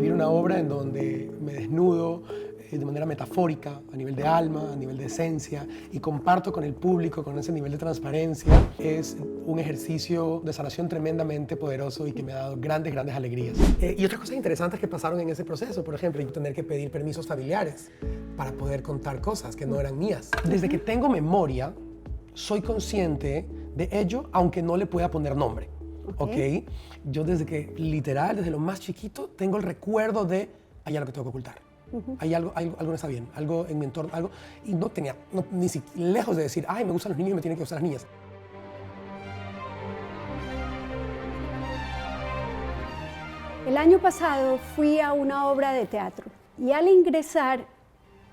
escribir una obra en donde me desnudo de manera metafórica, a nivel de alma, a nivel de esencia, y comparto con el público con ese nivel de transparencia, es un ejercicio de sanación tremendamente poderoso y que me ha dado grandes alegrías. Y otras cosas interesantes que pasaron en ese proceso, por ejemplo, tener que pedir permisos familiares para poder contar cosas que no eran mías. Desde que tengo memoria, soy consciente de ello, aunque no le pueda poner nombre. ¿Ok? Yo desde que, literal, desde lo más chiquito, tengo el recuerdo de hay algo que tengo que ocultar. Hay algo no está bien, algo en mi entorno, algo. Y no tenía, ni siquiera lejos de decir, ay, me gustan los niños y me tienen que gustar las niñas. El año pasado fui a una obra de teatro y al ingresar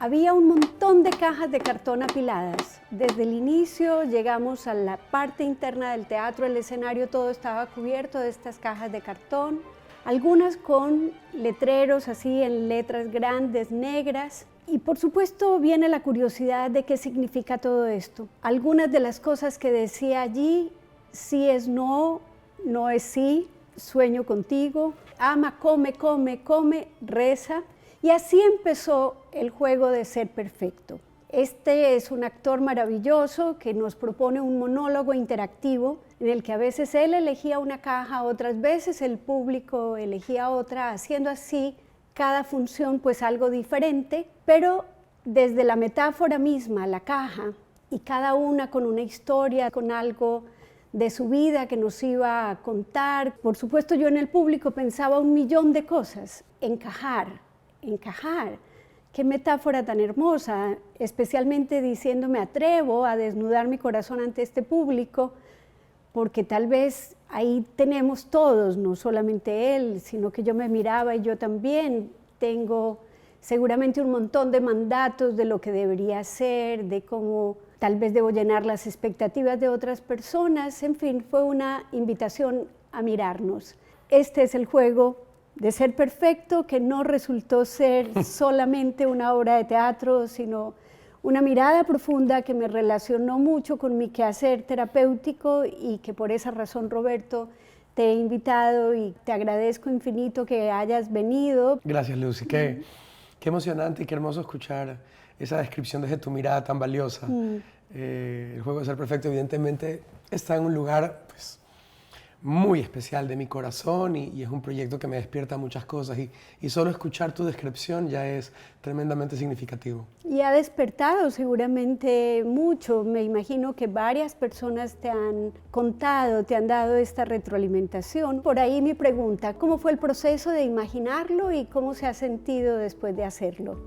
había un montón de cajas de cartón apiladas. Desde el inicio llegamos a la parte interna del teatro, el escenario todo estaba cubierto de estas cajas de cartón, algunas con letreros así en letras grandes, negras. Y por supuesto viene la curiosidad de qué significa todo esto. Algunas de las cosas que decía allí, sí es no, no es sí, sueño contigo, ama, come, come, come, reza. Y así empezó el juego de Ser Perfecto. Este es un actor maravilloso que nos propone un monólogo interactivo en el que a veces él elegía una caja, otras veces el público elegía otra, haciendo así cada función pues algo diferente, pero desde la metáfora misma, la caja, y cada una con una historia, con algo de su vida que nos iba a contar. Por supuesto yo en el público pensaba un millón de cosas, encajar. Qué metáfora tan hermosa, especialmente diciendo me atrevo a desnudar mi corazón ante este público, porque tal vez ahí tenemos todos, no solamente él, sino que yo me miraba y yo también tengo seguramente un montón de mandatos de lo que debería ser, de cómo tal vez debo llenar las expectativas de otras personas. En fin, fue una invitación a mirarnos. Este es el juego de Ser Perfecto, que no resultó ser solamente una obra de teatro, sino una mirada profunda que me relacionó mucho con mi quehacer terapéutico y que por esa razón, Roberto, te he invitado y te agradezco infinito que hayas venido. Gracias, Lucy. Qué emocionante y qué hermoso escuchar esa descripción desde tu mirada tan valiosa. El juego de Ser Perfecto evidentemente está en un lugar pues, muy especial de mi corazón y es un proyecto que me despierta muchas cosas y solo escuchar tu descripción ya es tremendamente significativo. Y ha despertado seguramente mucho. Me imagino que varias personas te han contado, te han dado esta retroalimentación. Por ahí mi pregunta, ¿cómo fue el proceso de imaginarlo y cómo se ha sentido después de hacerlo?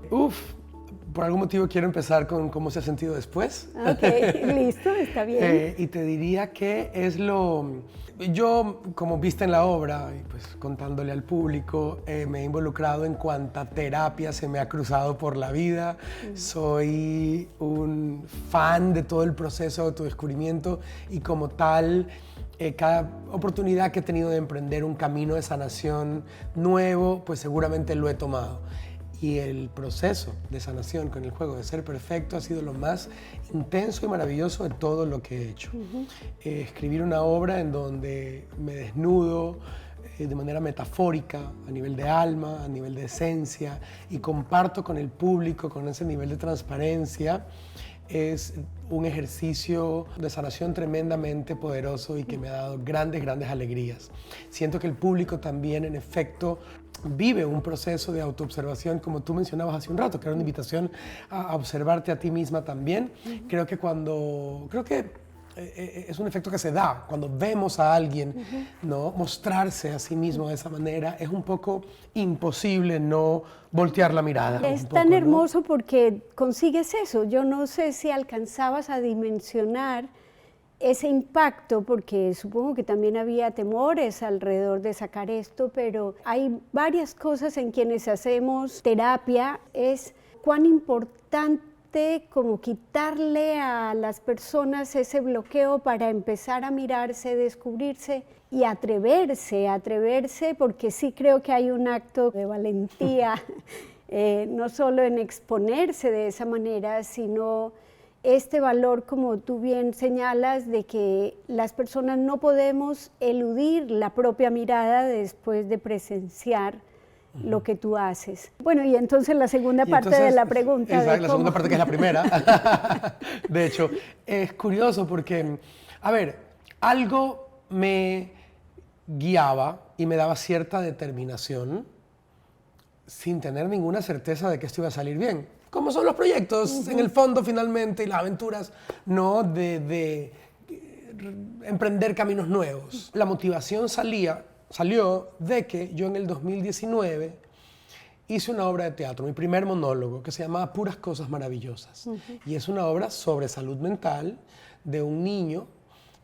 Por algún motivo quiero empezar con cómo se ha sentido después. Ok, listo, está bien. Y te diría que es yo, como viste en la obra, y pues contándole al público, me he involucrado en cuanta terapia se me ha cruzado por la vida. Soy un fan de todo el proceso de autodescubrimiento y como tal, cada oportunidad que he tenido de emprender un camino de sanación nuevo, pues seguramente lo he tomado. Y el proceso de sanación con el juego de Ser Perfecto ha sido lo más intenso y maravilloso de todo lo que he hecho. Escribir una obra en donde me desnudo de manera metafórica, a nivel de alma, a nivel de esencia, y comparto con el público con ese nivel de transparencia, es un ejercicio de sanación tremendamente poderoso y que me ha dado grandes alegrías. Siento que el público también, en efecto, vive un proceso de autoobservación, como tú mencionabas hace un rato, que era una invitación a observarte a ti misma también. Creo que es un efecto que se da cuando vemos a alguien ¿no? mostrarse a sí mismo de esa manera. Es un poco imposible no voltear la mirada. Es tan hermoso porque consigues eso. Yo no sé si alcanzabas a dimensionar ese impacto, porque supongo que también había temores alrededor de sacar esto, pero hay varias cosas en quienes hacemos terapia. Es cuán importante como quitarle a las personas ese bloqueo para empezar a mirarse, descubrirse y atreverse, porque sí creo que hay un acto de valentía, no solo en exponerse de esa manera, sino este valor, como tú bien señalas, de que las personas no podemos eludir la propia mirada después de presenciar lo que tú haces. Bueno, y entonces la segunda parte de la pregunta. Exacto, la segunda parte que es la primera. De hecho, es curioso porque, a ver, algo me guiaba y me daba cierta determinación sin tener ninguna certeza de que esto iba a salir bien. Como son los proyectos, en el fondo, finalmente, y las aventuras, ¿no? de emprender caminos nuevos. La motivación salió de que yo en el 2019 hice una obra de teatro, mi primer monólogo, que se llamaba Puras Cosas Maravillosas. Y es una obra sobre salud mental de un niño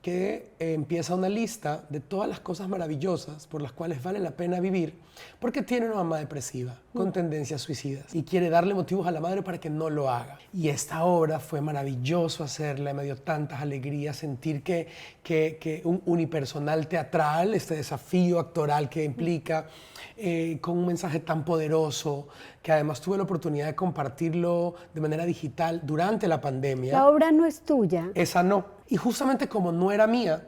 que empieza una lista de todas las cosas maravillosas por las cuales vale la pena vivir, porque tiene una mamá depresiva con tendencias suicidas y quiere darle motivos a la madre para que no lo haga. Y esta obra fue maravilloso hacerla, me dio tantas alegrías sentir que un unipersonal teatral, este desafío actoral que implica, con un mensaje tan poderoso, que además tuve la oportunidad de compartirlo de manera digital durante la pandemia. La obra no es tuya. Esa no. Y justamente como no era mía,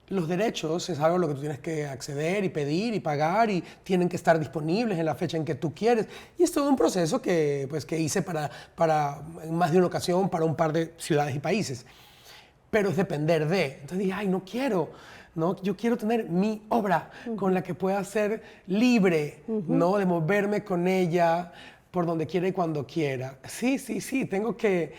los derechos es algo a lo que tú tienes que acceder y pedir y pagar y tienen que estar disponibles en la fecha en que tú quieres. Y es todo un proceso que hice para en más de una ocasión para un par de ciudades y países. Pero es depender de. Entonces dije, ay, no quiero. ¿No? Yo quiero tener mi obra con la que pueda ser libre, ¿no? De moverme con ella por donde quiera y cuando quiera. Sí, tengo que...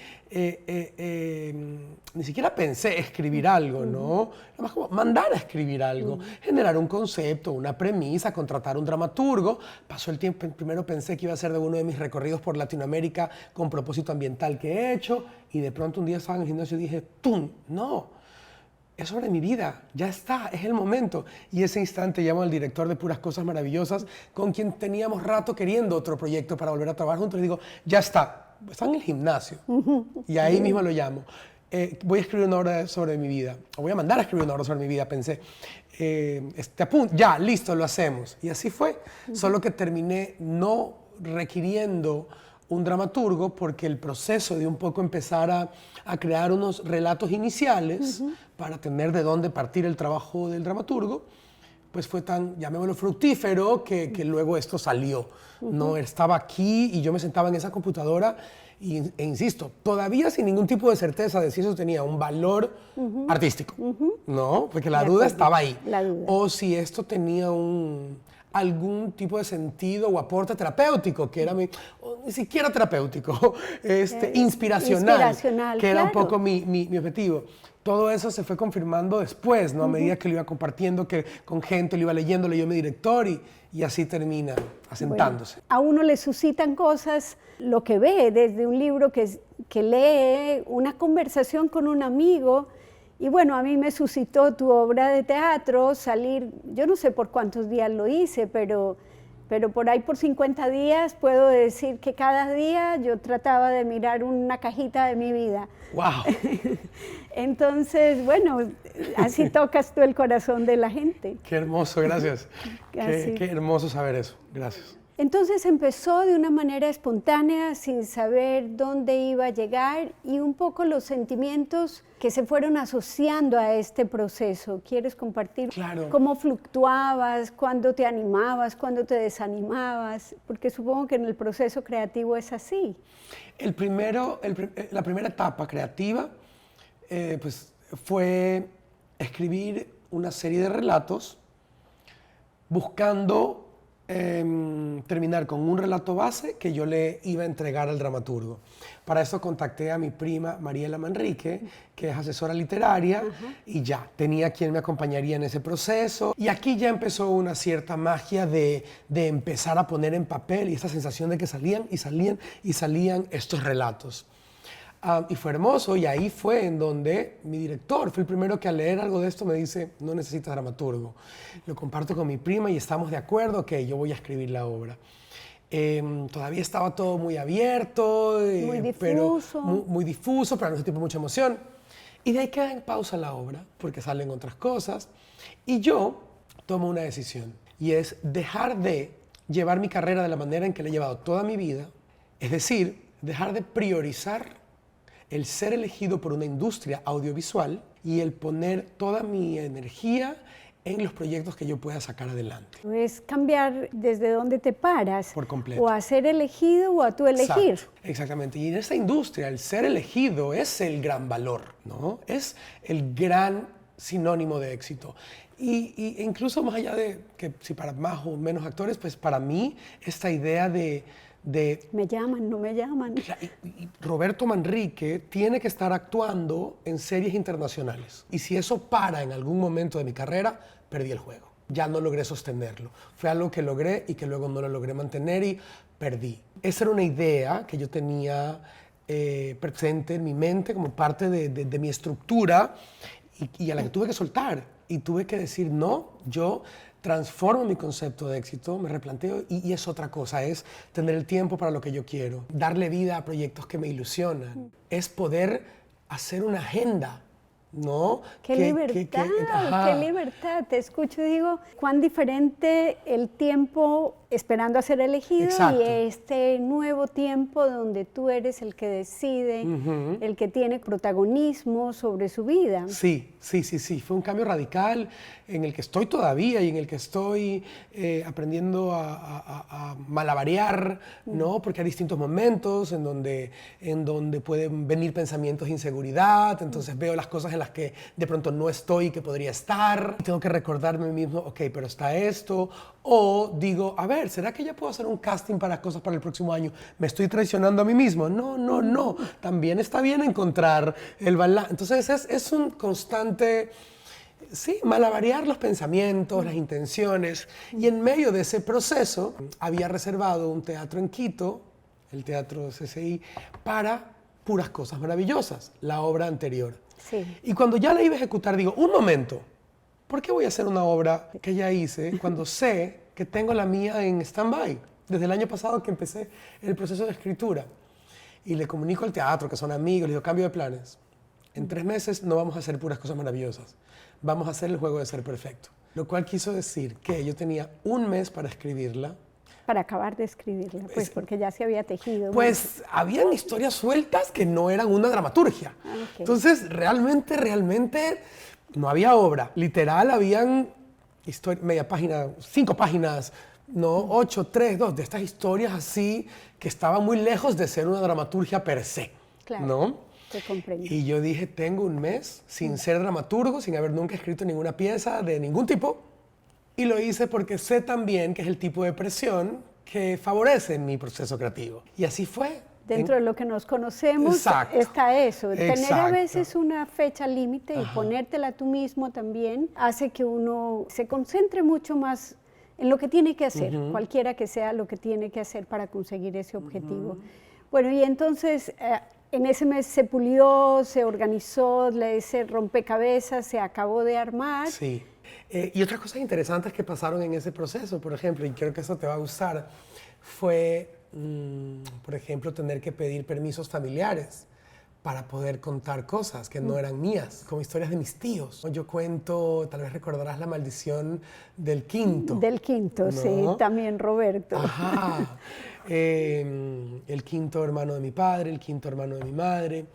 ni siquiera pensé escribir algo, ¿no? Nada más como mandar a escribir algo, generar un concepto, una premisa, contratar un dramaturgo. Pasó el tiempo, primero pensé que iba a ser de uno de mis recorridos por Latinoamérica con propósito ambiental que he hecho, y de pronto un día estaba en el gimnasio y dije, ¡tum! ¡No! Es sobre mi vida, ya está, es el momento. Y ese instante llamo al director de Puras Cosas Maravillosas, con quien teníamos rato queriendo otro proyecto para volver a trabajar juntos, y digo, ya está en el gimnasio. Y ahí mismo lo llamo. Voy a escribir una obra sobre mi vida, o voy a mandar a escribir una obra sobre mi vida, pensé. Ya, listo, lo hacemos. Y así fue, solo que terminé no requiriendo un dramaturgo porque el proceso de un poco empezar a crear unos relatos iniciales para tener de dónde partir el trabajo del dramaturgo, pues fue tan, llamémoslo, fructífero que luego esto salió. No estaba aquí y yo me sentaba en esa computadora e insisto, todavía sin ningún tipo de certeza de si eso tenía un valor artístico, ¿no? Porque la duda estaba ahí. La duda. O si esto tenía algún tipo de sentido o aporte terapéutico, que era ni siquiera terapéutico, inspiracional, que era un poco mi objetivo. Todo eso se fue confirmando después, ¿no? A medida que lo iba compartiendo, que con gente lo iba leyendo, leyó mi director y así termina asentándose. Bueno, a uno le suscitan cosas, lo que ve desde un libro que lee, una conversación con un amigo. Y bueno, a mí me suscitó tu obra de teatro, salir, yo no sé por cuántos días lo hice, pero por ahí por 50 días puedo decir que cada día yo trataba de mirar una cajita de mi vida. ¡Wow! Entonces, bueno, así tocas tú el corazón de la gente. Qué hermoso, gracias. Qué hermoso saber eso, gracias. Entonces empezó de una manera espontánea, sin saber dónde iba a llegar, y un poco los sentimientos que se fueron asociando a este proceso. ¿Quieres compartir? Claro. ¿Cómo fluctuabas? ¿Cuándo te animabas? ¿Cuándo te desanimabas? Porque supongo que en el proceso creativo es así. La primera etapa creativa pues fue escribir una serie de relatos buscando terminar con un relato base que yo le iba a entregar al dramaturgo. Para eso contacté a mi prima Mariela Manrique, que es asesora literaria, y ya tenía quien me acompañaría en ese proceso. Y aquí ya empezó una cierta magia de empezar a poner en papel y esta sensación de que salían estos relatos. Y fue hermoso, y ahí fue en donde mi director fue el primero que al leer algo de esto me dice, no necesitas dramaturgo. Lo comparto con mi prima y estamos de acuerdo que yo voy a escribir la obra. Todavía estaba todo muy abierto, muy difuso. muy difuso, pero al mismo tiempo mucha emoción. Y de ahí queda en pausa la obra, porque salen otras cosas. Y yo tomo una decisión, y es dejar de llevar mi carrera de la manera en que la he llevado toda mi vida, es decir, dejar de priorizar el ser elegido por una industria audiovisual y el poner toda mi energía en los proyectos que yo pueda sacar adelante. Es cambiar desde donde te paras. Por completo. O a ser elegido o a tú elegir. Exacto, exactamente. Y en esta industria el ser elegido es el gran valor, ¿no? Es el gran sinónimo de éxito. Y incluso más allá de que si para más o menos actores, pues para mí esta idea de me llaman, no me llaman. y Roberto Manrique tiene que estar actuando en series internacionales. Y si eso para en algún momento de mi carrera, perdí el juego. Ya no logré sostenerlo. Fue algo que logré y que luego no lo logré mantener y perdí. Esa era una idea que yo tenía presente en mi mente como parte de mi estructura y a la que tuve que soltar. Y tuve que decir, no, yo transformo mi concepto de éxito, me replanteo y es otra cosa, es tener el tiempo para lo que yo quiero, darle vida a proyectos que me ilusionan, es poder hacer una agenda, ¿no? ¡Qué libertad! ¡Qué libertad! Te escucho y digo, cuán diferente el tiempo esperando a ser elegido. Exacto. Y este nuevo tiempo donde tú eres el que decide, el que tiene protagonismo sobre su vida. Sí. Fue un cambio radical en el que estoy todavía y en el que estoy aprendiendo a malabarear, ¿no? Porque hay distintos momentos en donde pueden venir pensamientos de inseguridad, entonces veo las cosas en las que de pronto no estoy y que podría estar. Tengo que recordarme a mí mismo, ok, pero está esto. O digo, a ver, ¿será que ya puedo hacer un casting para cosas para el próximo año? ¿Me estoy traicionando a mí mismo? No. También está bien encontrar el balance. Entonces es un constante, sí, malabarear los pensamientos, las intenciones. Y en medio de ese proceso había reservado un teatro en Quito, el Teatro CCI, para puras cosas maravillosas, la obra anterior. Sí. Y cuando ya la iba a ejecutar, digo, un momento, ¿por qué voy a hacer una obra que ya hice cuando sé que tengo la mía en stand-by? Desde el año pasado que empecé el proceso de escritura. Y le comunico al teatro, que son amigos, le digo, cambio de planes. En 3 meses no vamos a hacer puras cosas maravillosas. Vamos a hacer el juego de ser perfecto. Lo cual quiso decir que yo tenía 1 mes para escribirla. Para acabar de escribirla, pues porque ya se había tejido. Pues habían historias sueltas que no eran una dramaturgia. Okay. Entonces, realmente no había obra. Literal, habían media página, 5 páginas, no 8, 3, 2, de estas historias así que estaban muy lejos de ser una dramaturgia per se. Claro, ¿no? te comprendo. Y yo dije, tengo 1 mes sin ser dramaturgo, sin haber nunca escrito ninguna pieza de ningún tipo. Y lo hice porque sé también que es el tipo de presión que favorece mi proceso creativo. Y así fue. Dentro de lo que nos conocemos Exacto. está eso. Exacto. Tener a veces una fecha límite y ponértela tú mismo también hace que uno se concentre mucho más en lo que tiene que hacer, cualquiera que sea lo que tiene que hacer para conseguir ese objetivo. Bueno, y entonces en ese mes se pulió, se organizó, ese rompecabezas se acabó de armar. Sí. Y otras cosas interesantes que pasaron en ese proceso, por ejemplo, y creo que eso te va a gustar, fue, por ejemplo, tener que pedir permisos familiares para poder contar cosas que no eran mías, como historias de mis tíos. Yo cuento, tal vez recordarás La maldición del quinto. Del quinto, ¿no? Sí, también Roberto. Ajá. El quinto hermano de mi padre, el quinto hermano de mi madre,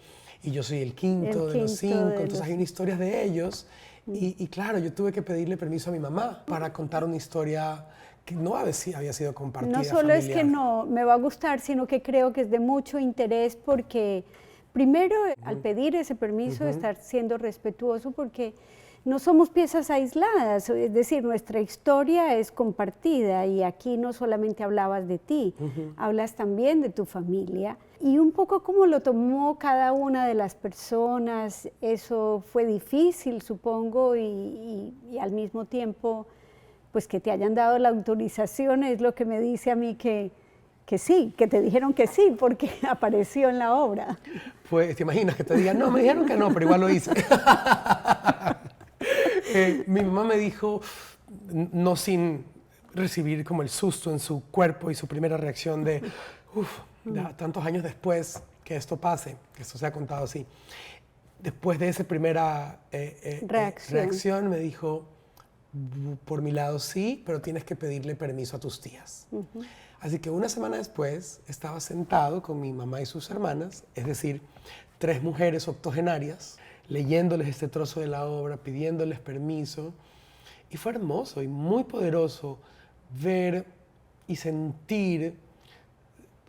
y yo soy el quinto de los 5, entonces hay unas historias de ellos. Y claro, yo tuve que pedirle permiso a mi mamá para contar una historia que no había sido compartida. No solo familiar. Es que no me va a gustar, sino que creo que es de mucho interés porque, primero, al pedir ese permiso, estar siendo respetuoso porque no somos piezas aisladas, es decir, nuestra historia es compartida y aquí no solamente hablabas de ti, hablas también de tu familia. Y un poco cómo lo tomó cada una de las personas, eso fue difícil, supongo, y al mismo tiempo, pues que te hayan dado la autorización es lo que me dice a mí que sí, que te dijeron que sí, porque apareció en la obra. Pues te imaginas que te digan, no, me dijeron que no, pero igual lo hice. Mi mamá me dijo, no sin recibir como el susto en su cuerpo y su primera reacción de, tantos años después que esto pase, que esto se ha contado así. Después de esa primera reacción me dijo, por mi lado sí, pero tienes que pedirle permiso a tus tías. Así que 1 semana después estaba sentado con mi mamá y sus hermanas, es decir, 3 mujeres octogenarias, leyéndoles este trozo de la obra, pidiéndoles permiso, Y fue hermoso y muy poderoso ver y sentir,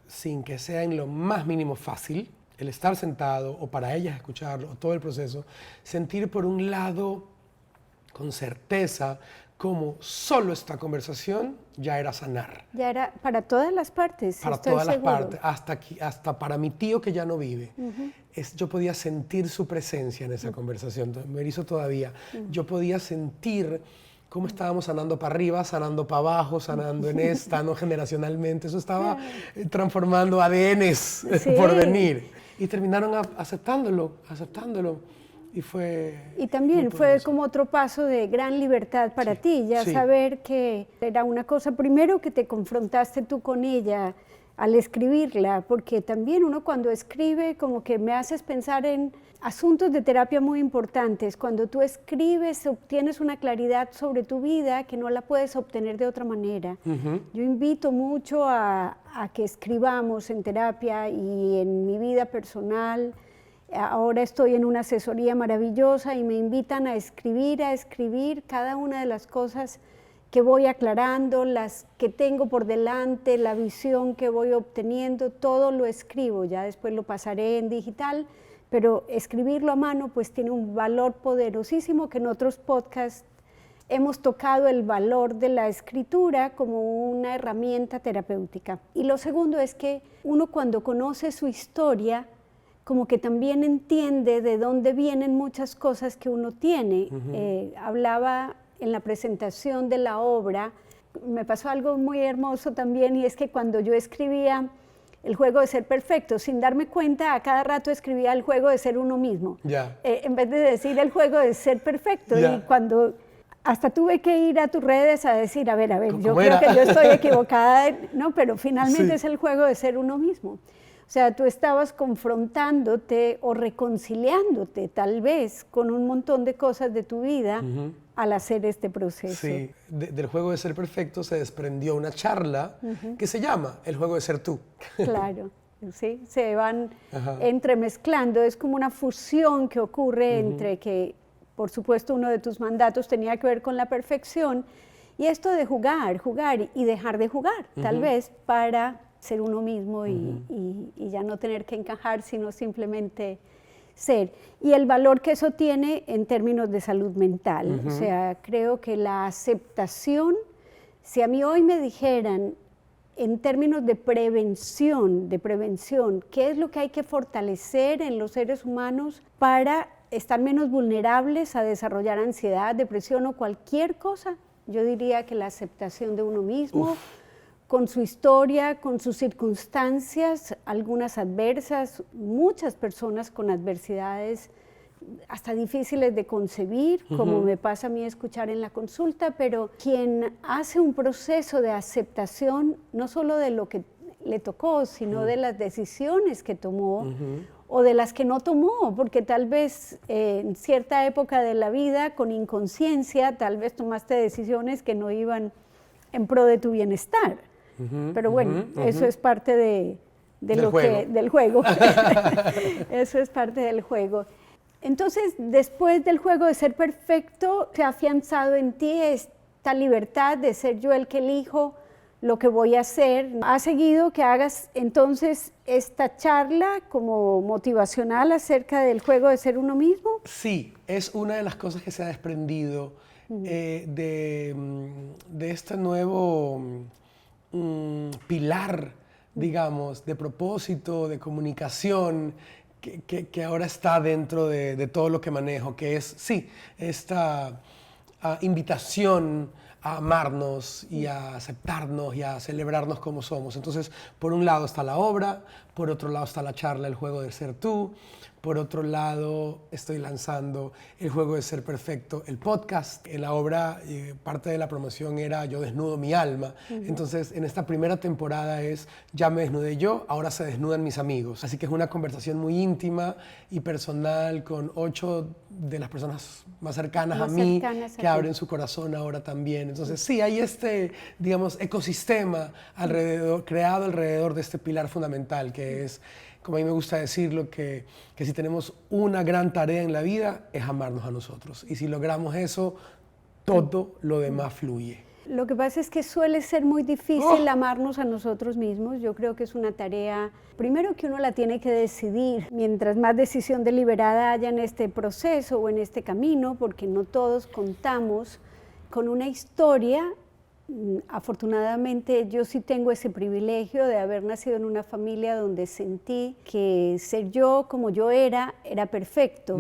sin que sea en lo más mínimo fácil, el estar sentado o para ellas escucharlo, o todo el proceso, sentir por un lado con certeza como solo esta conversación ya era sanar. Ya era para todas las partes. Para todas las partes, hasta para mi tío que ya no vive. Yo podía sentir su presencia en esa conversación, me hizo todavía. Yo podía sentir cómo estábamos sanando para arriba, sanando para abajo, sanando en esta, no generacionalmente. Eso estaba transformando ADNs por venir. Y terminaron aceptándolo. Y también fue como otro paso de gran libertad para ti, ya saber que era una cosa, primero que te confrontaste tú con ella al escribirla, porque también uno cuando escribe como que me haces pensar en asuntos de terapia muy importantes. Cuando tú escribes obtienes una claridad sobre tu vida que no la puedes obtener de otra manera. Yo invito mucho a que escribamos en terapia y en mi vida personal. Ahora estoy en una asesoría maravillosa y me invitan a escribir cada una de las cosas que voy aclarando, las que tengo por delante, la visión que voy obteniendo, todo lo escribo, ya después lo pasaré en digital, pero escribirlo a mano pues tiene un valor poderosísimo que en otros podcasts hemos tocado el valor de la escritura como una herramienta terapéutica. Y lo segundo es que uno cuando conoce su historia, como que también entiende de dónde vienen muchas cosas que uno tiene. Hablaba en la presentación de la obra, me pasó algo muy hermoso también, y es que cuando yo escribía El juego de ser perfecto, sin darme cuenta, a cada rato escribía El juego de ser uno mismo, en vez de decir El juego de ser perfecto. Y cuando hasta tuve que ir a tus redes a decir, a ver, yo creo que yo estoy equivocada, no, pero finalmente es el juego de ser uno mismo. O sea, tú estabas confrontándote o reconciliándote tal vez con un montón de cosas de tu vida al hacer este proceso. Sí, del juego de ser perfecto se desprendió una charla que se llama El juego de ser tú. Claro, sí, se van entremezclando, es como una fusión que ocurre entre que, por supuesto, uno de tus mandatos tenía que ver con la perfección y esto de jugar y dejar de jugar, tal vez para ser uno mismo y ya no tener que encajar, sino simplemente ser. Y el valor que eso tiene en términos de salud mental. O sea, creo que la aceptación, si a mí hoy me dijeran en términos de prevención, qué es lo que hay que fortalecer en los seres humanos para estar menos vulnerables a desarrollar ansiedad, depresión o cualquier cosa, yo diría que la aceptación de uno mismo, con su historia, con sus circunstancias, algunas adversas, muchas personas con adversidades hasta difíciles de concebir, como me pasa a mí escuchar en la consulta, pero quien hace un proceso de aceptación, no solo de lo que le tocó, sino de las decisiones que tomó o de las que no tomó, porque tal vez en cierta época de la vida, con inconsciencia, tal vez tomaste decisiones que no iban en pro de tu bienestar. Pero bueno, eso es parte del juego. Eso es parte del juego. Entonces, después del juego de ser perfecto, se ha afianzado en ti esta libertad de ser yo el que elijo lo que voy a hacer. ¿Ha seguido que hagas entonces esta charla como motivacional acerca del juego de ser uno mismo? Sí, es una de las cosas que se ha desprendido de este nuevo pilar, digamos, de propósito, de comunicación, que ahora está dentro de todo lo que manejo, que es, sí, esta invitación a amarnos y a aceptarnos y a celebrarnos como somos. Entonces, por un lado está la obra, por otro lado está la charla El juego de ser tú, por otro lado estoy lanzando El juego de ser perfecto, el podcast. En la obra parte de la promoción era Yo desnudo mi alma. Entonces, en esta primera temporada es Ya me desnudé yo, ahora se desnudan mis amigos. Así que es una conversación muy íntima y personal con 8 de las personas más cercanas a mí que abren su corazón ahora también. Entonces, sí, hay este, digamos, ecosistema creado alrededor de este pilar fundamental que es, como a mí me gusta decirlo, que si tenemos una gran tarea en la vida es amarnos a nosotros. Y si logramos eso, todo lo demás fluye. Lo que pasa es que suele ser muy difícil amarnos a nosotros mismos. Yo creo que es una tarea, primero que uno la tiene que decidir. Mientras más decisión deliberada haya en este proceso o en este camino, porque no todos contamos con una historia. Afortunadamente yo sí tengo ese privilegio de haber nacido en una familia donde sentí que ser yo como yo era perfecto,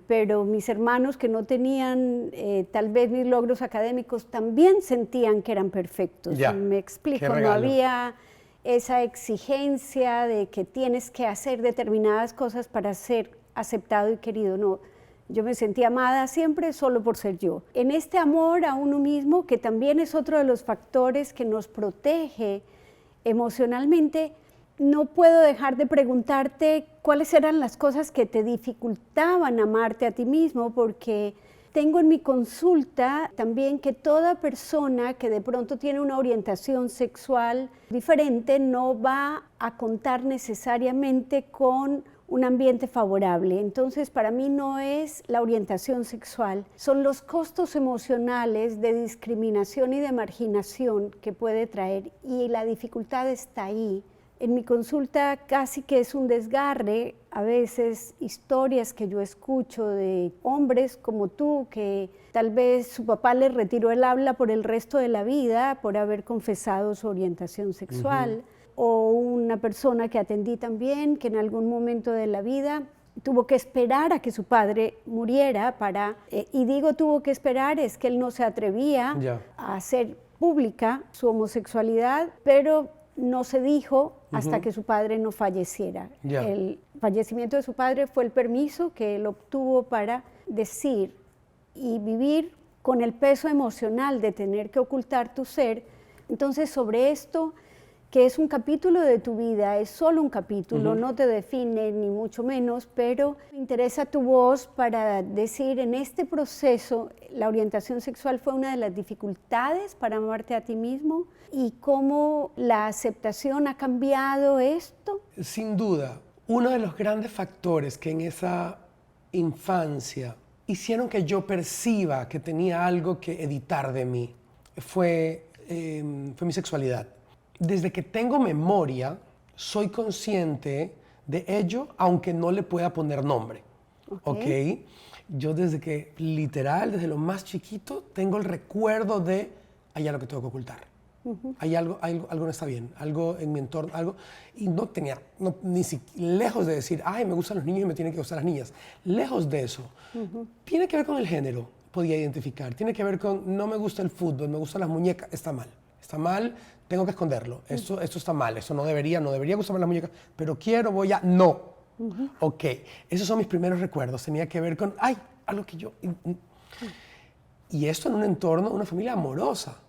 pero mis hermanos que no tenían tal vez mis logros académicos también sentían que eran perfectos. Ya. Me explico, Qué no regalo. había esa exigencia de que tienes que hacer determinadas cosas para ser aceptado y querido, no. Yo me sentí amada siempre solo por ser yo. En este amor a uno mismo, que también es otro de los factores que nos protege emocionalmente, no puedo dejar de preguntarte cuáles eran las cosas que te dificultaban amarte a ti mismo, porque tengo en mi consulta también que toda persona que de pronto tiene una orientación sexual diferente no va a contar necesariamente con un ambiente favorable. Entonces, para mí no es la orientación sexual, son los costos emocionales de discriminación y de marginación que puede traer, y la dificultad está ahí. En mi consulta casi que es un desgarre, a veces historias que yo escucho de hombres como tú, que tal vez su papá les retiró el habla por el resto de la vida por haber confesado su orientación sexual. O una persona que atendí también, que en algún momento de la vida tuvo que esperar a que su padre muriera para, y digo tuvo que esperar, es que él no se atrevía a hacer pública su homosexualidad, pero no se dijo hasta que su padre no falleciera. El fallecimiento de su padre fue el permiso que él obtuvo para decir y vivir con el peso emocional de tener que ocultar tu ser. Entonces, sobre esto, que es un capítulo de tu vida, es solo un capítulo, no te define ni mucho menos, pero me interesa tu voz para decir, en este proceso, la orientación sexual fue una de las dificultades para amarte a ti mismo, y cómo la aceptación ha cambiado esto. Sin duda, uno de los grandes factores que en esa infancia hicieron que yo perciba que tenía algo que editar de mí fue mi sexualidad. Desde que tengo memoria, soy consciente de ello, aunque no le pueda poner nombre. ¿Okay? Yo desde que, literal, desde lo más chiquito, tengo el recuerdo de hay algo que tengo que ocultar. Hay algo no está bien, algo en mi entorno, algo. Y no tenía, ni lejos de decir, ay, me gustan los niños y me tienen que gustar las niñas. Lejos de eso. Tiene que ver con el género, podía identificar. Tiene que ver con, no me gusta el fútbol, me gustan las muñecas, está mal. Está mal, tengo que esconderlo. Esto está mal, eso no debería gustarme las muñecas, pero voy a, no. Ok, esos son mis primeros recuerdos. Tenía que ver con, ay, algo que yo... Y esto en un entorno, una familia amorosa,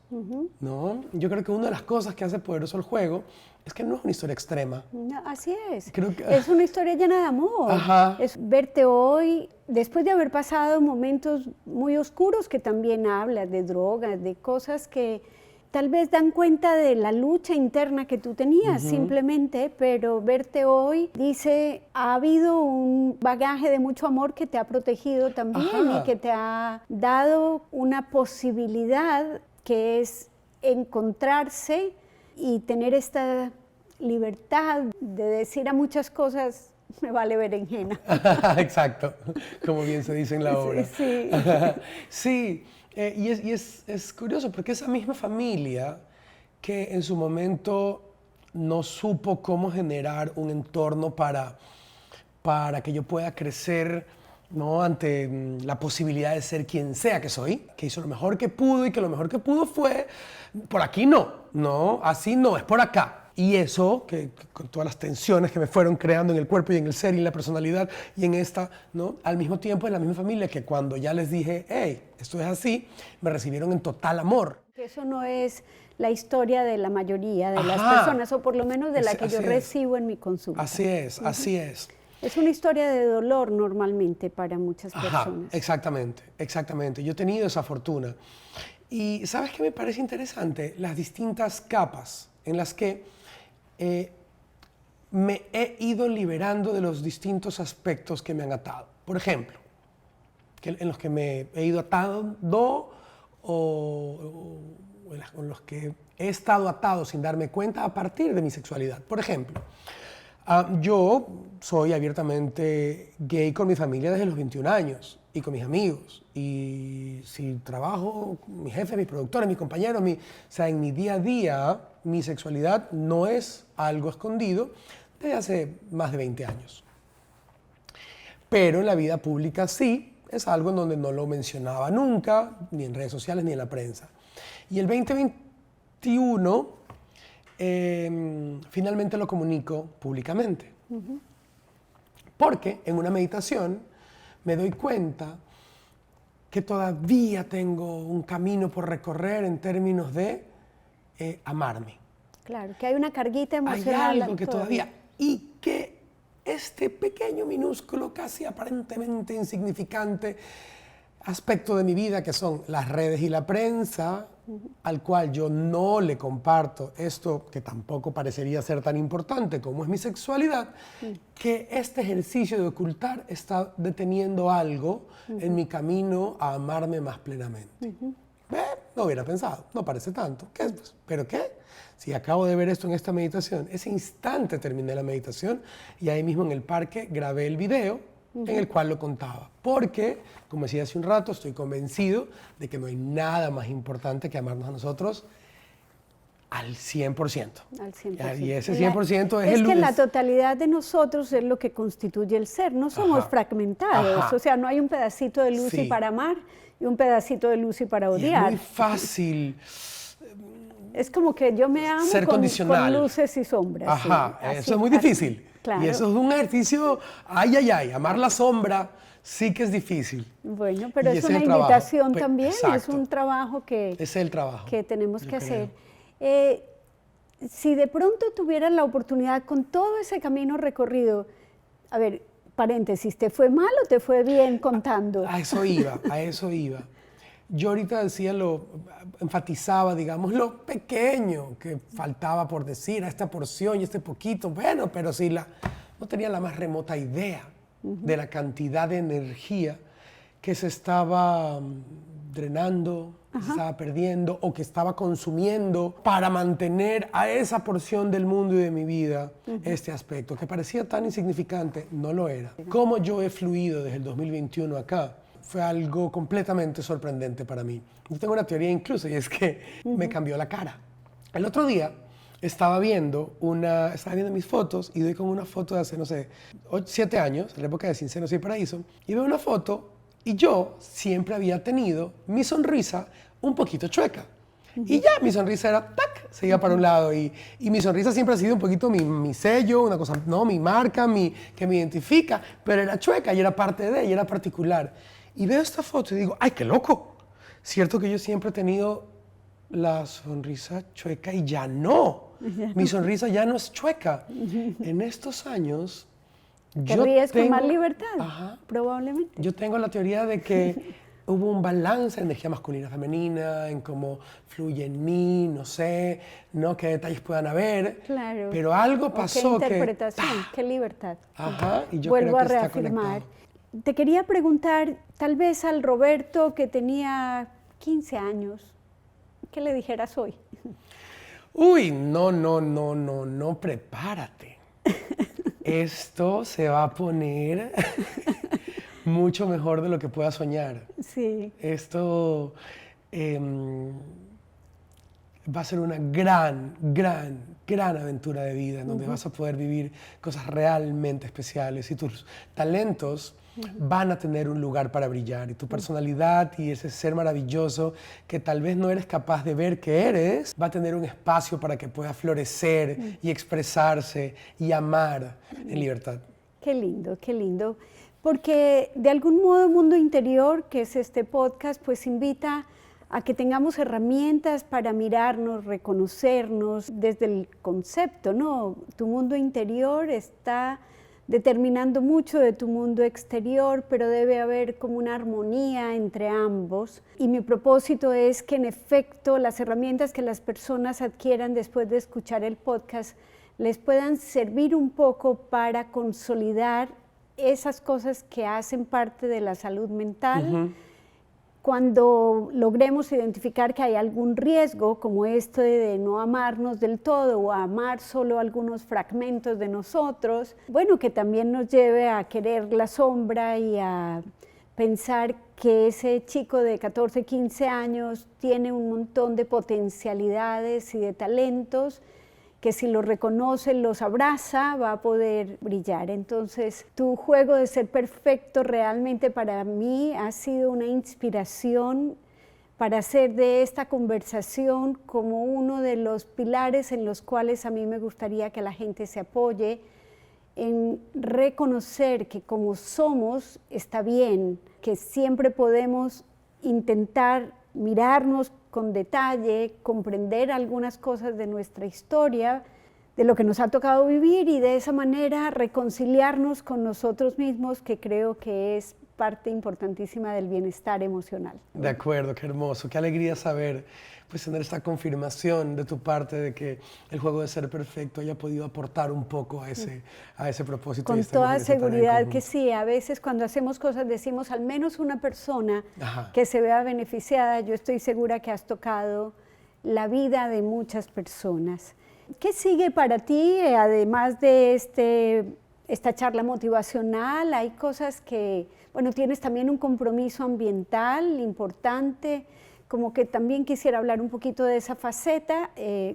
¿no? Yo creo que una de las cosas que hace poderoso el juego es que no es una historia extrema. No, así es. Creo que... Es una historia llena de amor. Es verte hoy, después de haber pasado momentos muy oscuros, que también hablas de drogas, de cosas que tal vez dan cuenta de la lucha interna que tú tenías simplemente, pero verte hoy dice, ha habido un bagaje de mucho amor que te ha protegido también y que te ha dado una posibilidad que es encontrarse y tener esta libertad de decir a muchas cosas, me vale berenjena. Exacto, como bien se dice en la obra. Sí. Sí. Y es curioso porque esa misma familia que en su momento no supo cómo generar un entorno para que yo pueda crecer, ¿no? Ante la posibilidad de ser quien sea que soy, que hizo lo mejor que pudo y que lo mejor que pudo fue, por aquí no, así no, es por acá. Y eso, que con todas las tensiones que me fueron creando en el cuerpo y en el ser y en la personalidad y en esta, ¿no? Al mismo tiempo en la misma familia, que cuando ya les dije, hey, esto es así, me recibieron en total amor. Eso no es la historia de la mayoría de las personas, o por lo menos de la que yo recibo en mi consulta. Así es, así es. Es una historia de dolor normalmente para muchas personas. Exactamente. Yo he tenido esa fortuna. Y ¿sabes qué me parece interesante? Las distintas capas en las que me he ido liberando de los distintos aspectos que me han atado. Por ejemplo, en los que me he ido atando con los que he estado atado sin darme cuenta a partir de mi sexualidad. Por ejemplo, yo soy abiertamente gay con mi familia desde los 21 años y con mis amigos. Y si trabajo, mi jefe, mis productores, mis compañeros, o sea, en mi día a día, mi sexualidad no es algo escondido desde hace más de 20 años. Pero en la vida pública sí, es algo en donde no lo mencionaba nunca, ni en redes sociales ni en la prensa. Y el 2021 finalmente lo comunico públicamente. Porque en una meditación me doy cuenta que todavía tengo un camino por recorrer en términos de amarme. Claro, que hay una carguita emocional. Hay algo que todavía... Y que este pequeño, minúsculo, casi aparentemente insignificante aspecto de mi vida, que son las redes y la prensa, al cual yo no le comparto esto que tampoco parecería ser tan importante como es mi sexualidad, que este ejercicio de ocultar está deteniendo algo en mi camino a amarme más plenamente. No hubiera pensado, no parece tanto. ¿Qué? ¿Pero qué? Si acabo de ver esto en esta meditación, ese instante terminé la meditación y ahí mismo en el parque grabé el video en el cual lo contaba. Porque, como decía hace un rato, estoy convencido de que no hay nada más importante que amarnos a nosotros al 100%. Al 100%. Y ese 100% es el... Es que la totalidad de nosotros es lo que constituye el ser. No somos fragmentados. O sea, no hay un pedacito de Lucy para amar y un pedacito de Lucy para odiar. Y es muy fácil... Es como que yo me amo ser con luces y sombras. Sí. Eso es muy difícil. Claro. Y eso es un ejercicio, amar la sombra sí que es difícil. Bueno, pero es una invitación también, es un trabajo que... Es el trabajo. Que tenemos que hacer. Si de pronto tuvieras la oportunidad con todo ese camino recorrido, a ver, paréntesis, ¿te fue mal o te fue bien contando? A eso iba. Yo ahorita enfatizaba, digamos, lo pequeño que faltaba por decir, a esta porción y este poquito. Bueno, pero si no tenía la más remota idea de la cantidad de energía que se estaba drenando, que se estaba perdiendo o que estaba consumiendo para mantener a esa porción del mundo y de mi vida este aspecto, que parecía tan insignificante, no lo era. Cómo yo he fluido desde el 2021 acá, fue algo completamente sorprendente para mí. Yo tengo una teoría incluso, y es que me cambió la cara. El otro día estaba viendo mis fotos y doy con una foto de hace, no sé, 7 años, en la época de Sin Senos y Paraíso, y veo una foto y yo siempre había tenido mi sonrisa un poquito chueca. Y ya mi sonrisa era, ¡tac!, se iba para un lado. Y mi sonrisa siempre ha sido un poquito mi sello, una cosa, no, mi marca, que me identifica, pero era chueca y era parte de ella, era particular. Y veo esta foto y digo, ¡ay, qué loco! Cierto que yo siempre he tenido la sonrisa chueca y ya no. Mi sonrisa ya no es chueca. En estos años... ¿Te ríes con más libertad? Probablemente. Yo tengo la teoría de que hubo un balance en energía masculina y femenina, en cómo fluye en mí, no sé, no qué detalles puedan haber. Claro. Pero algo pasó que... Qué interpretación, qué libertad. Y yo Vuelvo creo que a reafirmar. Te quería preguntar, tal vez al Roberto que tenía 15 años, ¿qué le dijeras hoy? Uy, no, prepárate. Esto se va a poner mucho mejor de lo que puedas soñar. Sí. Esto va a ser una gran aventura de vida en donde vas a poder vivir cosas realmente especiales y tus talentos van a tener un lugar para brillar y tu personalidad y ese ser maravilloso que tal vez no eres capaz de ver que eres, va a tener un espacio para que pueda florecer y expresarse y amar en libertad. Qué lindo, porque de algún modo Mundo Interior, que es este podcast, pues invita a que tengamos herramientas para mirarnos, reconocernos desde el concepto, ¿no? Tu mundo interior está determinando mucho de tu mundo exterior, pero debe haber como una armonía entre ambos. Y mi propósito es que en efecto las herramientas que las personas adquieran después de escuchar el podcast les puedan servir un poco para consolidar esas cosas que hacen parte de la salud mental, Cuando logremos identificar que hay algún riesgo, como este de no amarnos del todo o amar solo algunos fragmentos de nosotros, bueno, que también nos lleve a querer la sombra y a pensar que ese chico de 14, 15 años tiene un montón de potencialidades y de talentos, que si los reconoce, los abraza, va a poder brillar. Entonces, tu juego de ser perfecto realmente para mí ha sido una inspiración para hacer de esta conversación como uno de los pilares en los cuales a mí me gustaría que la gente se apoye, en reconocer que como somos está bien, que siempre podemos intentar mirarnos con detalle, comprender algunas cosas de nuestra historia, de lo que nos ha tocado vivir y de esa manera reconciliarnos con nosotros mismos, que creo que es parte importantísima del bienestar emocional. De acuerdo, qué hermoso, qué alegría saber, pues tener esta confirmación de tu parte de que el juego de ser perfecto haya podido aportar un poco a ese propósito. Con toda seguridad que sí, a veces cuando hacemos cosas decimos al menos una persona que se vea beneficiada. Yo estoy segura que has tocado la vida de muchas personas. ¿Qué sigue para ti, además de esta charla motivacional? Hay cosas que, bueno, tienes también un compromiso ambiental importante, como que también quisiera hablar un poquito de esa faceta,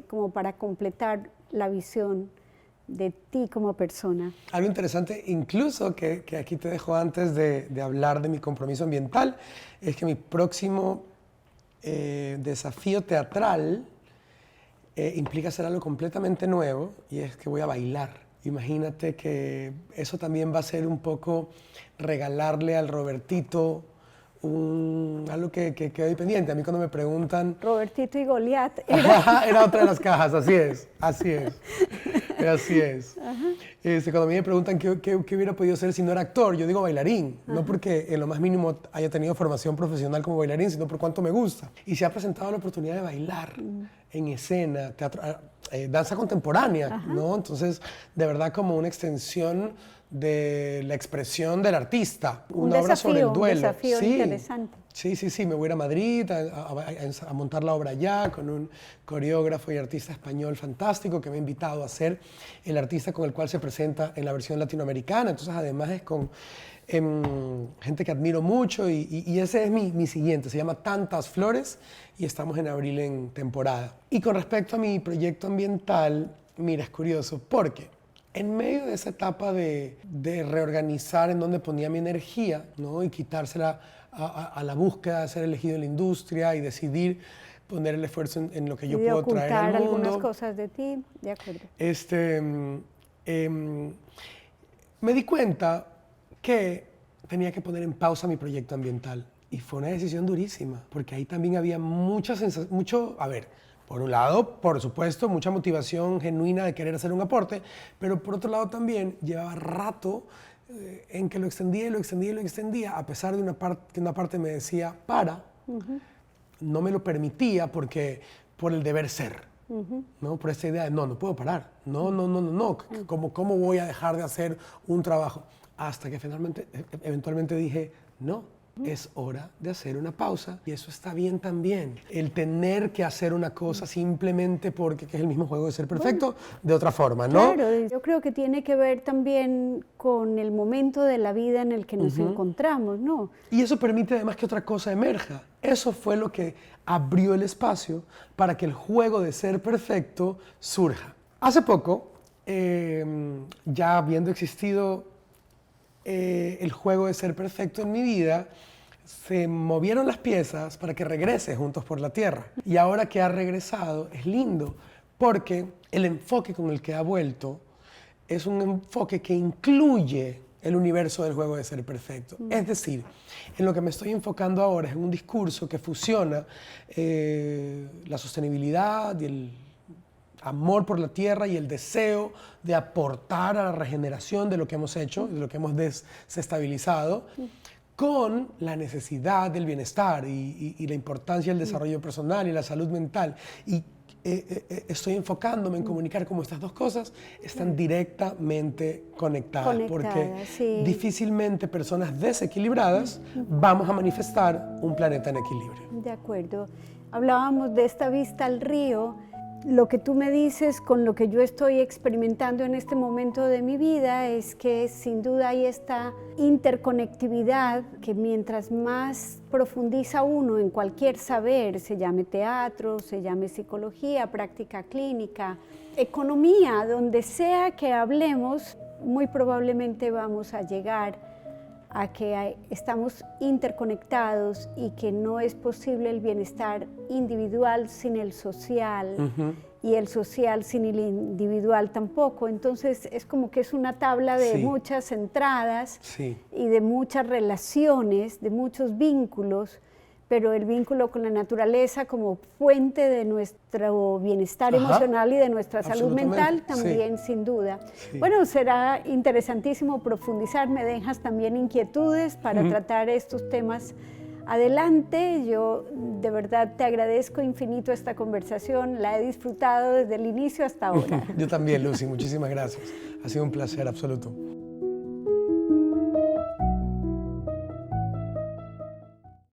como para completar la visión de ti como persona. Algo interesante, incluso que aquí te dejo antes de hablar de mi compromiso ambiental, es que mi próximo desafío teatral implica hacer algo completamente nuevo, y es que voy a bailar. Imagínate que eso también va a ser un poco regalarle al Robertito algo que quedó pendiente. A mí cuando me preguntan... Robertito y Goliat. Era otra de las cajas, así es. Cuando a mí me preguntan qué hubiera podido ser si no era actor, yo digo bailarín. No porque en lo más mínimo haya tenido formación profesional como bailarín, sino por cuánto me gusta. Y se ha presentado la oportunidad de bailar en escena, teatro, danza contemporánea, ¿no? Entonces, de verdad, como una extensión de la expresión del artista, una obra sobre el duelo. Un desafío interesante. Sí, me voy a ir a Madrid a montar la obra allá con un coreógrafo y artista español fantástico que me ha invitado a ser el artista con el cual se presenta en la versión latinoamericana. Entonces, además es con gente que admiro mucho, y ese es mi siguiente, se llama Tantas Flores, y estamos en abril en temporada. Y con respecto a mi proyecto ambiental, mira, es curioso porque en medio de esa etapa de reorganizar en dónde ponía mi energía, ¿no? Y quitársela a la búsqueda de ser elegido en la industria y decidir poner el esfuerzo en lo que yo puedo traer al mundo. Algunas cosas de ti, de acuerdo. Me di cuenta que tenía que poner en pausa mi proyecto ambiental, y fue una decisión durísima, porque ahí también había por un lado, por supuesto, mucha motivación genuina de querer hacer un aporte, pero por otro lado también llevaba rato en que lo extendía, a pesar de que una parte me decía, no me lo permitía por el deber ser, ¿no? Por esa idea de, no puedo parar, no, ¿cómo voy a dejar de hacer un trabajo? Hasta que eventualmente dije, no. Es hora de hacer una pausa, y eso está bien también. El tener que hacer una cosa simplemente porque es el mismo juego de ser perfecto, de otra forma, ¿no? Claro, yo creo que tiene que ver también con el momento de la vida en el que nos encontramos, ¿no? Y eso permite además que otra cosa emerja. Eso fue lo que abrió el espacio para que el juego de ser perfecto surja. Hace poco, ya habiendo existido el juego de ser perfecto en mi vida, se movieron las piezas para que regrese Juntos por la Tierra. Y ahora que ha regresado, es lindo, porque el enfoque con el que ha vuelto es un enfoque que incluye el universo del juego de ser perfecto. Es decir, en lo que me estoy enfocando ahora es en un discurso que fusiona la sostenibilidad y el amor por la tierra y el deseo de aportar a la regeneración de lo que hemos hecho, de lo que hemos desestabilizado, con la necesidad del bienestar y la importancia del desarrollo personal y la salud mental. Y estoy enfocándome en comunicar cómo estas dos cosas están directamente conectadas, porque sí. difícilmente personas desequilibradas vamos a manifestar un planeta en equilibrio. De acuerdo. Hablábamos de esta vista al río. Lo que tú me dices con lo que yo estoy experimentando en este momento de mi vida es que sin duda hay esta interconectividad que mientras más profundiza uno en cualquier saber, se llame teatro, se llame psicología, práctica clínica, economía, donde sea que hablemos, muy probablemente vamos a llegar a que estamos interconectados y que no es posible el bienestar individual sin el social y el social sin el individual tampoco. Entonces es como que es una tabla de muchas entradas y de muchas relaciones, de muchos vínculos, pero el vínculo con la naturaleza como fuente de nuestro bienestar emocional y de nuestra salud mental también, sin duda. Bueno, será interesantísimo profundizar, me dejas también inquietudes para tratar estos temas adelante. Yo de verdad te agradezco infinito esta conversación, la he disfrutado desde el inicio hasta ahora. Yo también, Lucy, muchísimas gracias. Ha sido un placer absoluto.